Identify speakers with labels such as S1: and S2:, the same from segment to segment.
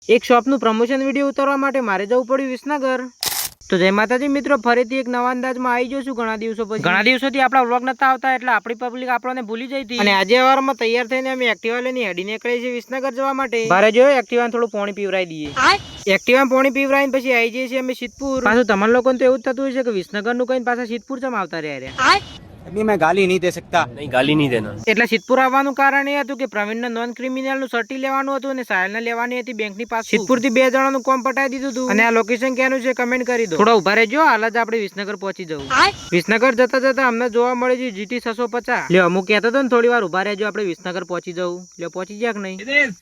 S1: એક શોપનું promotion video ઉતારવા માટે મારે જવું પડ્યું વિસનગર। તો જય માતાજી મિત્રો, ફરીથી એક નવા અંદાજમાં આવી જશું ઘણા દિવસો પછી। ઘણા દિવસોથી આપણા વ્લોગ નતા આવતા એટલે આપણી પબ્લિક આપણને ભૂલી જઈ હતી અને આજે વારમાં તૈયાર થઈને અમે એક્ટિવા લઈને હેડી નીકળીએ છીએ વિસનગર જવા માટે। બારે જોયો એક્ટિવાને થોડું પાણી પીવરાઈ દઈએ। એક્ટિવા પાણી પીવરાઈને પછી આવી જઈએ છીએ અમે સિદ્ધપુર। પાછું તમારા લોકોને તો એવું જ થતું હોય છે કે વિસનગરનું કઈ પાછા સિદ્ધપુર ચમ આવતા રહ્યા।
S2: अभी मैं गाली नहीं दे सकता। नहीं, गाली नहीं देना।
S1: એટલે સિદ્ધપુર આવવાનું કારણ એ હતું કે પ્રવીણને નોન ક્રિમિનલ નું સર્ટી લેવાનું હતું અને સાયલને લેવાની હતી બેંકની પાસ। સિદ્ધપુર થી 2 જણાનું કોમ પટાઈ દીધું હતું અને આ લોકેશન ક્યાંનું છે કમેન્ટ કરી દો। થોડા ઉભા રહેજો, હાલ જ આપણે વિસનગર પહોંચી જવું। વિસનગર જતા જતા અમને જોવા મળે છે GT 650। લ્યો અમુક કહેતો હતો ને થોડી વાર ઉભા રહેજો, આપણે વિસનગર પહોંચી જવું। લ્યો પહોંચી ગયા કે નહીં?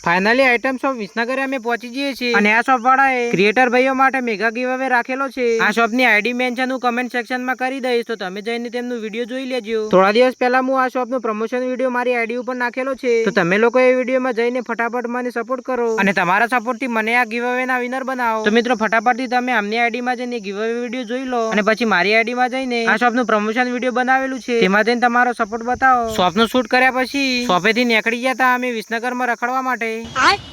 S1: ફાઇનલી આઇટમ શોપ વિસનગર અમે પહોંચી જઈએ છીએ અને આ શોપ વાળાએ ક્રિએટર ભાઈઓ માટે મેગા ગીવ અવે રાખેલો છે। આ શોપ ની આઈડી મેન્શન હું કમેન્ટ સેક્શન માં કરી દઈશ, તો તમે જઈને તેમનું વિડીયો જોઈ લેજો। થોડા દિવસ પહેલા હું આ શોપ નું પ્રમોશન વિડીયો મારી આઈડી ઉપર નાખેલો છે, તો તમે લોકો એ વિડીયોમાં જઈને ફટાફટ મને સપોર્ટ કરો અને તમારા સપોર્ટ થી મને આ ગીવ અવે ના વિનર બનાવો। તો મિત્રો ફટાફટ થી તમે આમની આઈડી માં જઈને ગીવ અવે વિડીયો જોઈ લો અને પછી મારી આઈડી માં જઈને આ શોપ નું પ્રમોશન વિડીયો બનાવેલું છે તેમાં જઈને તમારો સપોર્ટ બતાવો। શોપ નું શૂટ કર્યા પછી શોપે થી નીકળી ગયા હતા અમે વિસનગર માં રખડવા માટે।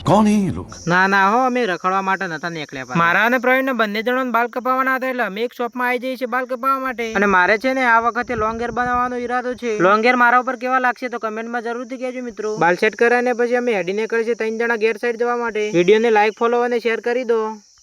S2: कौन है ये लोग?
S1: ના હો, અમે રખડવા માટે નતા નીકળ્યા। મારા અને પ્રવીણ બંને જણોને બાલ કપાવવાના હતા એટલે અમે એક શોપ માં આવી જઈએ છીએ બાલ કપાવવા માટે। અને મારે છે ને આ વખતે લોંગ હેર બનાવવાનો ઈરાદો છે। લોંગ હેર મારા ઉપર કેવા લાગશે તો કમેન્ટ માં જરૂરથી કહેજો મિત્રો। બાલ સેટ કર્યા ને પછી અમે હેડી નીકળીએ છીએ 3 જણા ગેર સાઈડ જવા માટે। વિડીયો ને લાઈક, ફોલો અને શેર કરી દો।